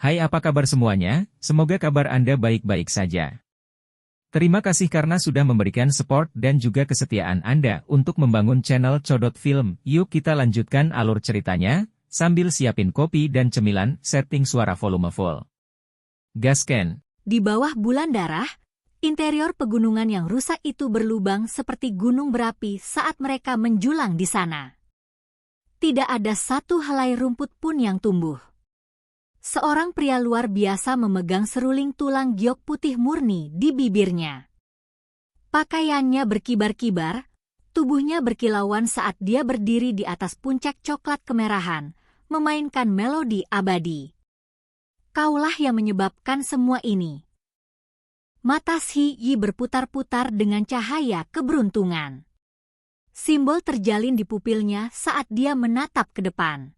Hai, apa kabar semuanya? Semoga kabar Anda baik-baik saja. Terima kasih karena sudah memberikan support dan juga kesetiaan Anda untuk membangun channel Codot Film. Yuk kita lanjutkan alur ceritanya, sambil siapin kopi dan cemilan, setting suara volume full. Gasken. Di bawah bulan darah, interior pegunungan yang rusak itu berlubang seperti gunung berapi saat mereka menjulang di sana. Tidak ada satu helai rumput pun yang tumbuh. Seorang pria luar biasa memegang seruling tulang giok putih murni di bibirnya. Pakaiannya berkibar-kibar, tubuhnya berkilauan saat dia berdiri di atas puncak coklat kemerahan, memainkan melodi abadi. Kaulah yang menyebabkan semua ini. Mata Shi Yi berputar-putar dengan cahaya keberuntungan. Simbol terjalin di pupilnya saat dia menatap ke depan.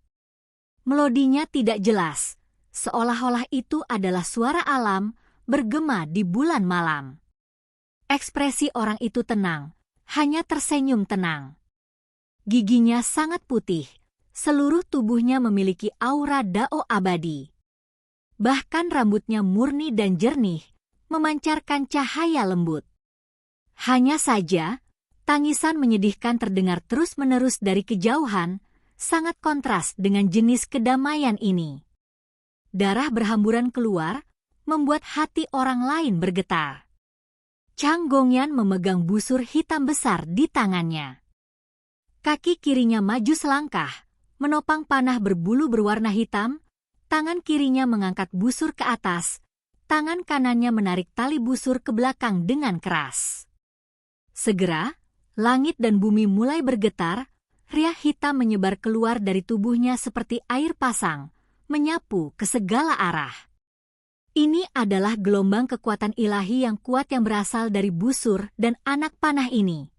Melodinya tidak jelas. Seolah-olah itu adalah suara alam bergema di bulan malam. Ekspresi orang itu tenang, hanya tersenyum tenang. Giginya sangat putih, seluruh tubuhnya memiliki aura Dao abadi. Bahkan rambutnya murni dan jernih, memancarkan cahaya lembut. Hanya saja, tangisan menyedihkan terdengar terus-menerus dari kejauhan, sangat kontras dengan jenis kedamaian ini. Darah berhamburan keluar, membuat hati orang lain bergetar. Chang Gongyan memegang busur hitam besar di tangannya. Kaki kirinya maju selangkah, menopang panah berbulu berwarna hitam, tangan kirinya mengangkat busur ke atas, tangan kanannya menarik tali busur ke belakang dengan keras. Segera, langit dan bumi mulai bergetar, riak hitam menyebar keluar dari tubuhnya seperti air pasang, menyapu ke segala arah. Ini adalah gelombang kekuatan ilahi yang kuat yang berasal dari busur dan anak panah ini.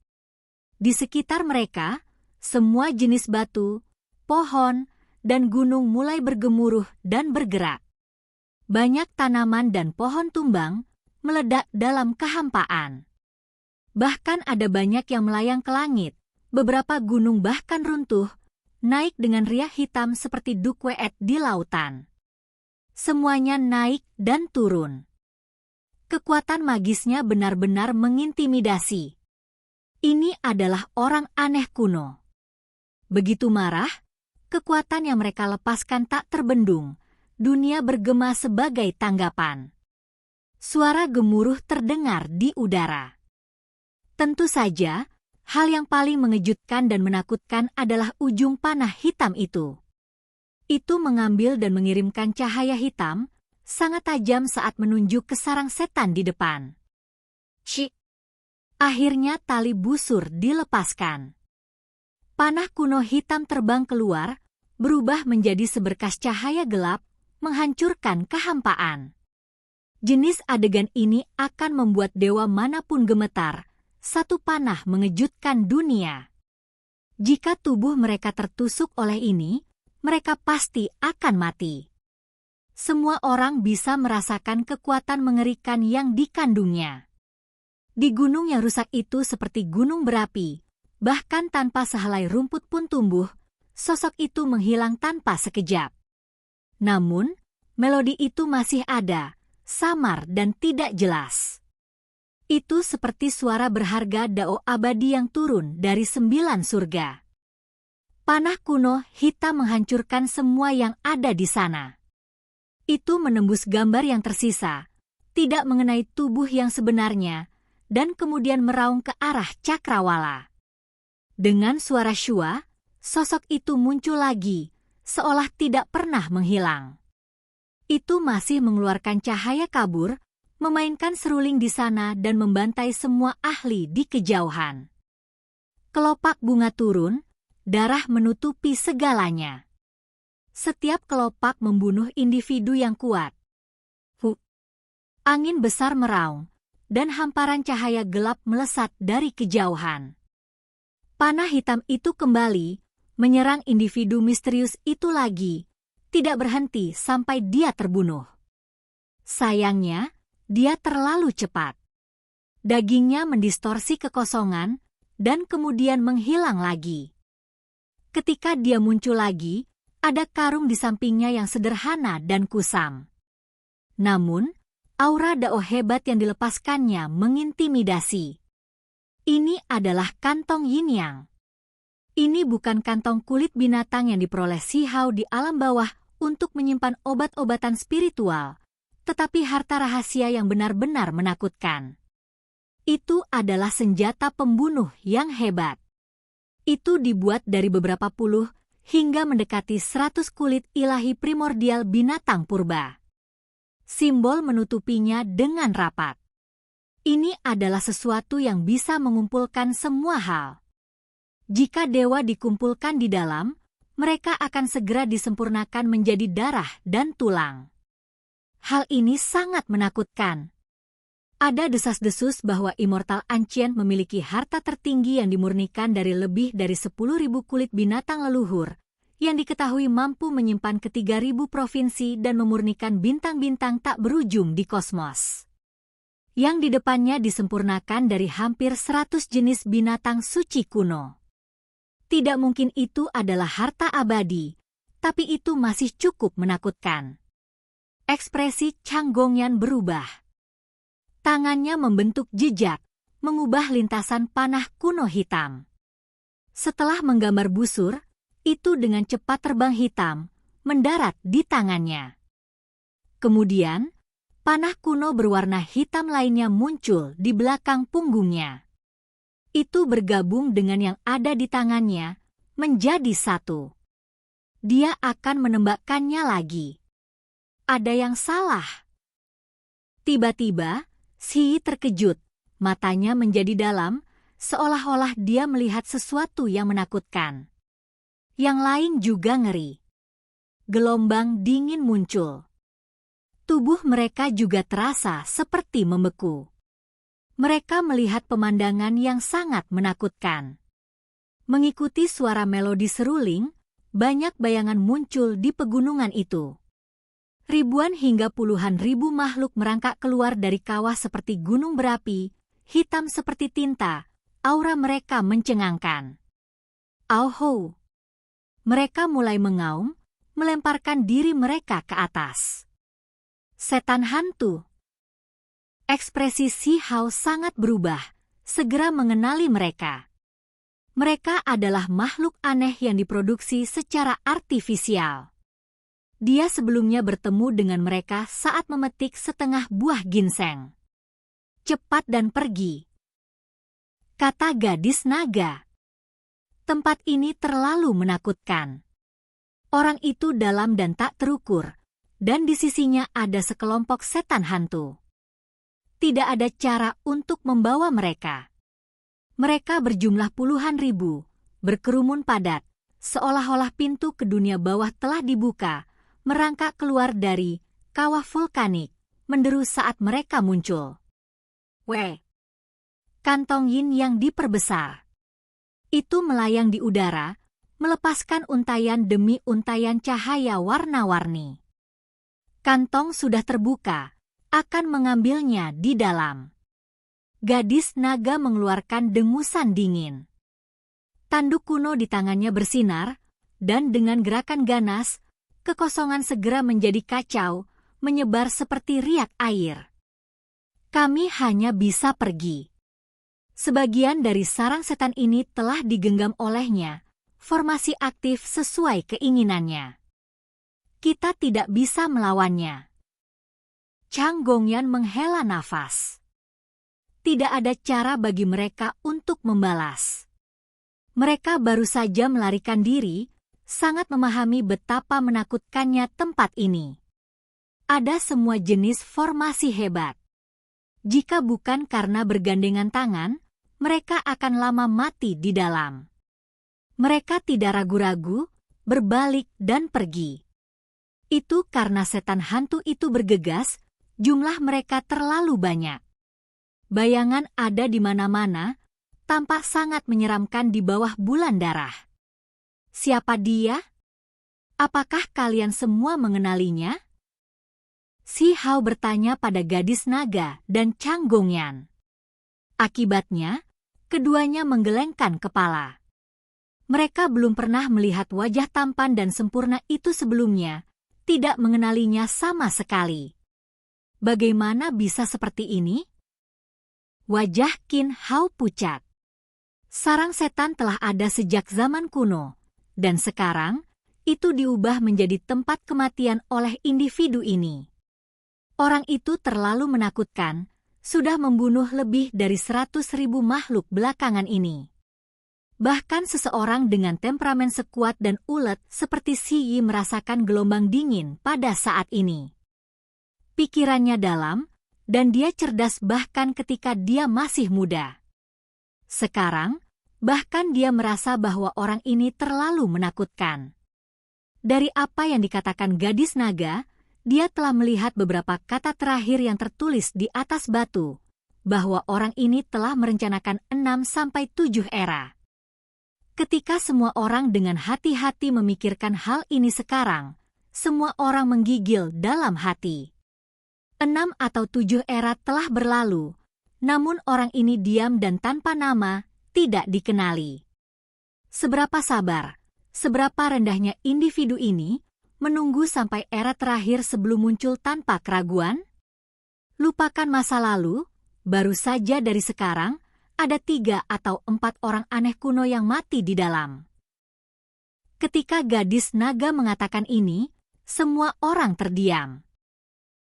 Di sekitar mereka, semua jenis batu, pohon, dan gunung mulai bergemuruh dan bergerak. Banyak tanaman dan pohon tumbang meledak dalam kehampaan. Bahkan ada banyak yang melayang ke langit, beberapa gunung bahkan runtuh, naik dengan riak hitam seperti dukweet di lautan. Semuanya naik dan turun. Kekuatan magisnya benar-benar mengintimidasi. Ini adalah orang aneh kuno. Begitu marah, kekuatan yang mereka lepaskan tak terbendung, dunia bergema sebagai tanggapan. Suara gemuruh terdengar di udara. Tentu saja, hal yang paling mengejutkan dan menakutkan adalah ujung panah hitam itu. Itu mengambil dan mengirimkan cahaya hitam, sangat tajam saat menunjuk ke sarang setan di depan. Cik! Akhirnya tali busur dilepaskan. Panah kuno hitam terbang keluar, berubah menjadi seberkas cahaya gelap, menghancurkan kehampaan. Jenis adegan ini akan membuat dewa manapun gemetar. Satu panah mengejutkan dunia. Jika tubuh mereka tertusuk oleh ini, mereka pasti akan mati. Semua orang bisa merasakan kekuatan mengerikan yang dikandungnya. Di gunung yang rusak itu seperti gunung berapi, bahkan tanpa sehelai rumput pun tumbuh, sosok itu menghilang tanpa sekejap. Namun, melodi itu masih ada, samar dan tidak jelas. Itu seperti suara berharga Dao abadi yang turun dari 9 surga. Panah kuno hitam menghancurkan semua yang ada di sana. Itu menembus gambar yang tersisa, tidak mengenai tubuh yang sebenarnya, dan kemudian meraung ke arah cakrawala. Dengan suara syua, sosok itu muncul lagi, seolah tidak pernah menghilang. Itu masih mengeluarkan cahaya kabur, memainkan seruling di sana dan membantai semua ahli di kejauhan. Kelopak bunga turun, darah menutupi segalanya. Setiap kelopak membunuh individu yang kuat. Angin besar meraung, dan hamparan cahaya gelap melesat dari kejauhan. Panah hitam itu kembali, menyerang individu misterius itu lagi, tidak berhenti sampai dia terbunuh. Sayangnya, dia terlalu cepat. Dagingnya mendistorsi kekosongan, dan kemudian menghilang lagi. Ketika dia muncul lagi, ada karung di sampingnya yang sederhana dan kusam. Namun, aura dao hebat yang dilepaskannya mengintimidasi. Ini adalah kantong yin yang. Ini bukan kantong kulit binatang yang diperoleh Si Hao di alam bawah untuk menyimpan obat-obatan spiritual, tetapi harta rahasia yang benar-benar menakutkan. Itu adalah senjata pembunuh yang hebat. Itu dibuat dari beberapa puluh hingga mendekati 100 kulit ilahi primordial binatang purba. Simbol menutupinya dengan rapat. Ini adalah sesuatu yang bisa mengumpulkan semua hal. Jika dewa dikumpulkan di dalam, mereka akan segera disempurnakan menjadi darah dan tulang. Hal ini sangat menakutkan. Ada desas-desus bahwa Immortal Ancient memiliki harta tertinggi yang dimurnikan dari lebih dari 10.000 kulit binatang leluhur, yang diketahui mampu menyimpan ke 3.000 provinsi dan memurnikan bintang-bintang tak berujung di kosmos. Yang di depannya disempurnakan dari hampir 100 jenis binatang suci kuno. Tidak mungkin itu adalah harta abadi, tapi itu masih cukup menakutkan. Ekspresi Chang Gongyan berubah. Tangannya membentuk jejak, mengubah lintasan panah kuno hitam. Setelah menggambar busur, itu dengan cepat terbang hitam, mendarat di tangannya. Kemudian, panah kuno berwarna hitam lainnya muncul di belakang punggungnya. Itu bergabung dengan yang ada di tangannya, menjadi satu. Dia akan menembakkannya lagi. Ada yang salah. Tiba-tiba, Si terkejut, matanya menjadi dalam, seolah-olah dia melihat sesuatu yang menakutkan. Yang lain juga ngeri. Gelombang dingin muncul. Tubuh mereka juga terasa seperti membeku. Mereka melihat pemandangan yang sangat menakutkan. Mengikuti suara melodi seruling, banyak bayangan muncul di pegunungan itu. Ribuan hingga puluhan ribu makhluk merangkak keluar dari kawah seperti gunung berapi, hitam seperti tinta, aura mereka mencengangkan. Auho! Mereka mulai mengaum, melemparkan diri mereka ke atas. Setan hantu. Ekspresi Si Hao sangat berubah, segera mengenali mereka. Mereka adalah makhluk aneh yang diproduksi secara artifisial. Dia sebelumnya bertemu dengan mereka saat memetik setengah buah ginseng. Cepat dan pergi, kata gadis naga. Tempat ini terlalu menakutkan. Orang itu dalam dan tak terukur, dan di sisinya ada sekelompok setan hantu. Tidak ada cara untuk membawa mereka. Mereka berjumlah puluhan ribu, berkerumun padat, seolah-olah pintu ke dunia bawah telah dibuka, merangkak keluar dari kawah vulkanik, menderu saat mereka muncul. Weh! Kantong yin yang diperbesar. Itu melayang di udara, melepaskan untayan demi untayan cahaya warna-warni. Kantong sudah terbuka, akan mengambilnya di dalam. Gadis naga mengeluarkan dengusan dingin. Tanduk kuno di tangannya bersinar, dan dengan gerakan ganas, kekosongan segera menjadi kacau, menyebar seperti riak air. Kami hanya bisa pergi. Sebagian dari sarang setan ini telah digenggam olehnya, formasi aktif sesuai keinginannya. Kita tidak bisa melawannya. Chang Gongyan menghela nafas. Tidak ada cara bagi mereka untuk membalas. Mereka baru saja melarikan diri, sangat memahami betapa menakutkannya tempat ini. Ada semua jenis formasi hebat. Jika bukan karena bergandengan tangan, mereka akan lama mati di dalam. Mereka tidak ragu-ragu, berbalik dan pergi. Itu karena setan hantu itu bergegas, jumlah mereka terlalu banyak. Bayangan ada di mana-mana, tampak sangat menyeramkan di bawah bulan darah. Siapa dia? Apakah kalian semua mengenalinya? Si Hao bertanya pada gadis naga dan Chang Gongyan. Akibatnya, keduanya menggelengkan kepala. Mereka belum pernah melihat wajah tampan dan sempurna itu sebelumnya, tidak mengenalinya sama sekali. Bagaimana bisa seperti ini? Wajah Qin Hao pucat. Sarang setan telah ada sejak zaman kuno, dan sekarang itu diubah menjadi tempat kematian oleh individu ini. Orang itu terlalu menakutkan, sudah membunuh lebih dari 100.000 makhluk belakangan ini. Bahkan seseorang dengan temperamen sekuat dan ulet seperti Si Yi merasakan gelombang dingin pada saat ini. Pikirannya dalam, dan dia cerdas bahkan ketika dia masih muda. Sekarang, bahkan dia merasa bahwa orang ini terlalu menakutkan. Dari apa yang dikatakan gadis naga, dia telah melihat beberapa kata terakhir yang tertulis di atas batu, bahwa orang ini telah merencanakan 6-7 era. Ketika semua orang dengan hati-hati memikirkan hal ini sekarang, semua orang menggigil dalam hati. 6 atau 7 era telah berlalu, namun orang ini diam dan tanpa nama, tidak dikenali. Seberapa sabar, seberapa rendahnya individu ini, menunggu sampai era terakhir sebelum muncul tanpa keraguan? Lupakan masa lalu, baru saja dari sekarang, ada 3 atau 4 orang aneh kuno yang mati di dalam. Ketika gadis naga mengatakan ini, semua orang terdiam.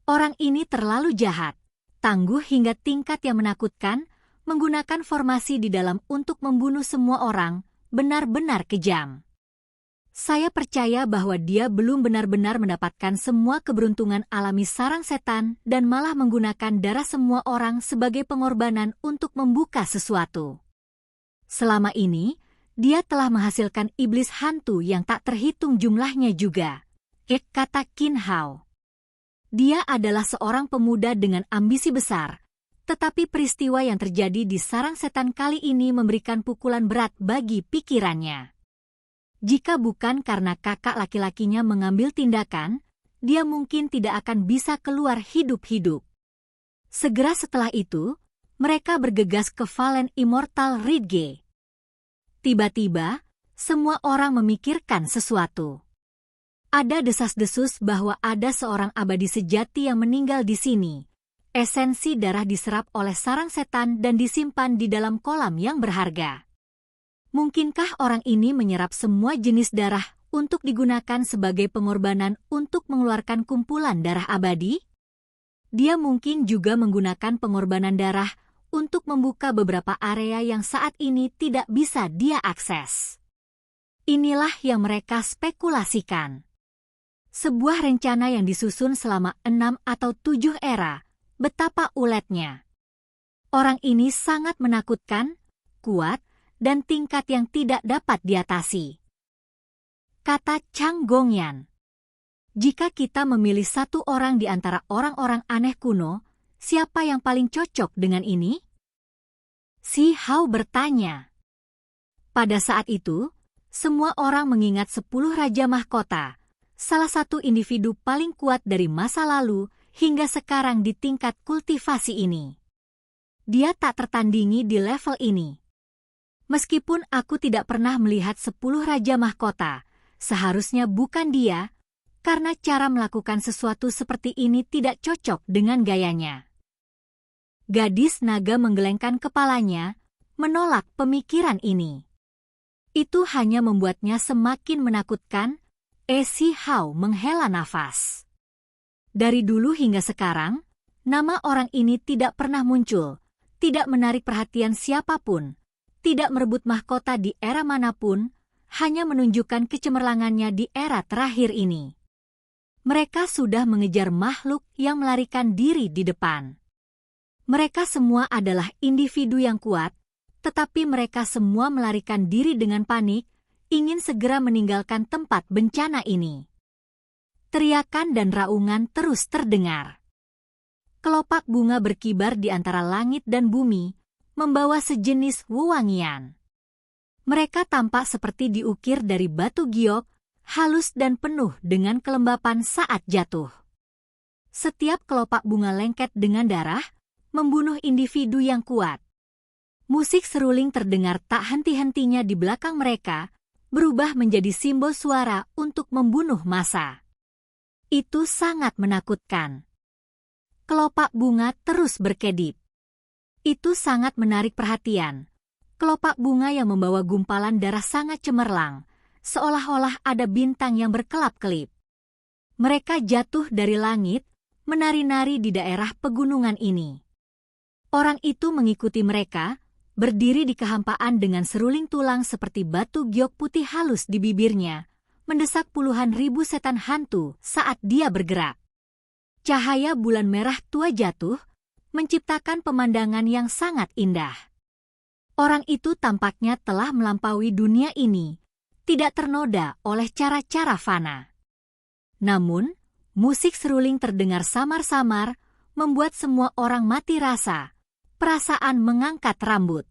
Orang ini terlalu jahat, tangguh hingga tingkat yang menakutkan, menggunakan formasi di dalam untuk membunuh semua orang, benar-benar kejam. Saya percaya bahwa dia belum benar-benar mendapatkan semua keberuntungan alami sarang setan dan malah menggunakan darah semua orang sebagai pengorbanan untuk membuka sesuatu. Selama ini, dia telah menghasilkan iblis hantu yang tak terhitung jumlahnya juga. Kata Qin Hao. Dia adalah seorang pemuda dengan ambisi besar, tetapi peristiwa yang terjadi di sarang setan kali ini memberikan pukulan berat bagi pikirannya. Jika bukan karena kakak laki-lakinya mengambil tindakan, dia mungkin tidak akan bisa keluar hidup-hidup. Segera setelah itu, mereka bergegas ke Valen Immortal Ridge. Tiba-tiba, semua orang memikirkan sesuatu. Ada desas-desus bahwa ada seorang abadi sejati yang meninggal di sini. Esensi darah diserap oleh sarang setan dan disimpan di dalam kolam yang berharga. Mungkinkah orang ini menyerap semua jenis darah untuk digunakan sebagai pengorbanan untuk mengeluarkan kumpulan darah abadi? Dia mungkin juga menggunakan pengorbanan darah untuk membuka beberapa area yang saat ini tidak bisa dia akses. Inilah yang mereka spekulasikan. Sebuah rencana yang disusun selama 6 atau 7 era, betapa uletnya. Orang ini sangat menakutkan, kuat, dan tingkat yang tidak dapat diatasi. Kata Chang Gongyan. Jika kita memilih satu orang di antara orang-orang aneh kuno, siapa yang paling cocok dengan ini? Si Hao bertanya. Pada saat itu, semua orang mengingat 10 Raja Mahkota, salah satu individu paling kuat dari masa lalu hingga sekarang di tingkat kultivasi ini. Dia tak tertandingi di level ini. Meskipun aku tidak pernah melihat 10 Raja Mahkota, seharusnya bukan dia, karena cara melakukan sesuatu seperti ini tidak cocok dengan gayanya. Gadis naga menggelengkan kepalanya, menolak pemikiran ini. Itu hanya membuatnya semakin menakutkan. Si Hao menghela nafas. Dari dulu hingga sekarang, nama orang ini tidak pernah muncul, tidak menarik perhatian siapapun, tidak merebut mahkota di era manapun, hanya menunjukkan kecemerlangannya di era terakhir ini. Mereka sudah mengejar makhluk yang melarikan diri di depan. Mereka semua adalah individu yang kuat, tetapi mereka semua melarikan diri dengan panik, ingin segera meninggalkan tempat bencana ini. Teriakan dan raungan terus terdengar. Kelopak bunga berkibar di antara langit dan bumi, membawa sejenis wewangian. Mereka tampak seperti diukir dari batu giok, halus dan penuh dengan kelembapan saat jatuh. Setiap kelopak bunga lengket dengan darah, membunuh individu yang kuat. Musik seruling terdengar tak henti-hentinya di belakang mereka, berubah menjadi simbol suara untuk membunuh massa. Itu sangat menakutkan. kelopak bunga terus berkedip. Itu sangat menarik perhatian. Kelopak bunga yang membawa gumpalan darah sangat cemerlang, seolah-olah ada bintang yang berkelap-kelip. Mereka jatuh dari langit, menari-nari di daerah pegunungan ini. Orang itu mengikuti mereka, berdiri di kehampaan dengan seruling tulang seperti batu giok putih halus di bibirnya, mendesak puluhan ribu setan hantu saat dia bergerak. Cahaya bulan merah tua jatuh, menciptakan pemandangan yang sangat indah. Orang itu tampaknya telah melampaui dunia ini, tidak ternoda oleh cara-cara fana. Namun, musik seruling terdengar samar-samar, membuat semua orang mati rasa. Perasaan mengangkat rambut.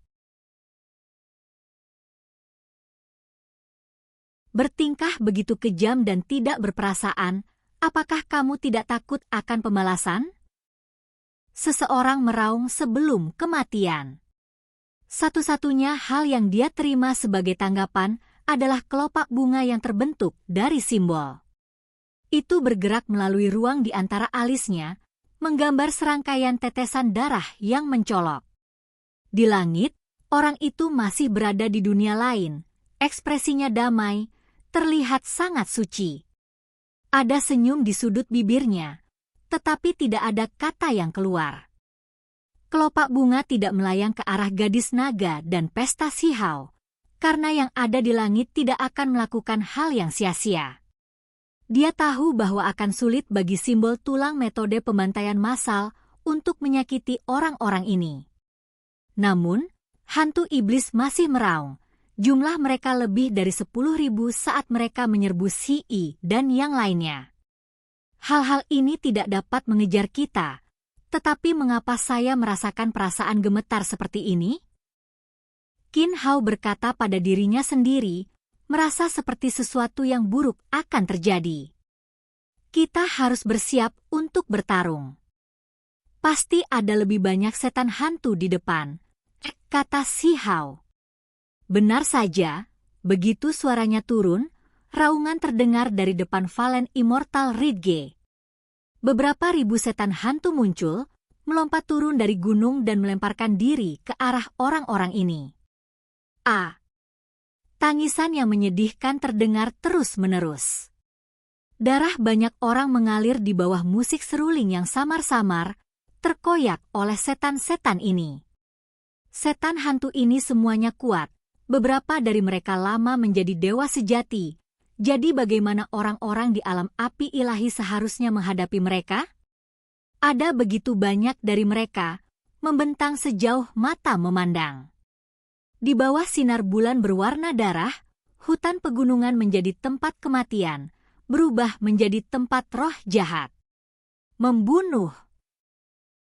Bertingkah begitu kejam dan tidak berperasaan, apakah kamu tidak takut akan pembalasan? Seseorang meraung sebelum kematian. Satu-satunya hal yang dia terima sebagai tanggapan adalah kelopak bunga yang terbentuk dari simbol. Itu bergerak melalui ruang di antara alisnya, menggambar serangkaian tetesan darah yang mencolok. Di langit, orang itu masih berada di dunia lain, ekspresinya damai, terlihat sangat suci. Ada senyum di sudut bibirnya, tetapi tidak ada kata yang keluar. Kelopak bunga tidak melayang ke arah gadis naga dan pesta Sihau, karena yang ada di langit tidak akan melakukan hal yang sia-sia. Dia tahu bahwa akan sulit bagi simbol tulang metode pembantaian massal untuk menyakiti orang-orang ini. Namun, hantu iblis masih meraung. Jumlah mereka lebih dari 10.000 saat mereka menyerbu Si dan yang lainnya. Hal-hal ini tidak dapat mengejar kita, tetapi mengapa saya merasakan perasaan gemetar seperti ini? Qin Hao berkata pada dirinya sendiri, merasa seperti sesuatu yang buruk akan terjadi. Kita harus bersiap untuk bertarung. Pasti ada lebih banyak setan hantu di depan, kata Si Hao. Benar saja, begitu suaranya turun, raungan terdengar dari depan Valen Immortal Ridge. Beberapa ribu setan hantu muncul, melompat turun dari gunung dan melemparkan diri ke arah orang-orang ini. Tangisan yang menyedihkan terdengar terus-menerus. Darah banyak orang mengalir di bawah musik seruling yang samar-samar, terkoyak oleh setan-setan ini. Setan hantu ini semuanya kuat, beberapa dari mereka lama menjadi dewa sejati. Jadi bagaimana orang-orang di alam api ilahi seharusnya menghadapi mereka? Ada begitu banyak dari mereka, membentang sejauh mata memandang. Di bawah sinar bulan berwarna darah, hutan pegunungan menjadi tempat kematian, berubah menjadi tempat roh jahat. Membunuh.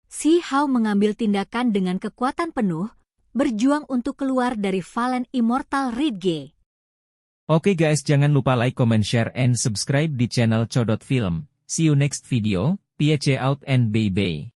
Si Hao mengambil tindakan dengan kekuatan penuh, berjuang untuk keluar dari Valen Immortal Ridge. Oke guys, jangan lupa like, comment, share, and subscribe di channel Codot Film. See you next video, peace out and bye-bye.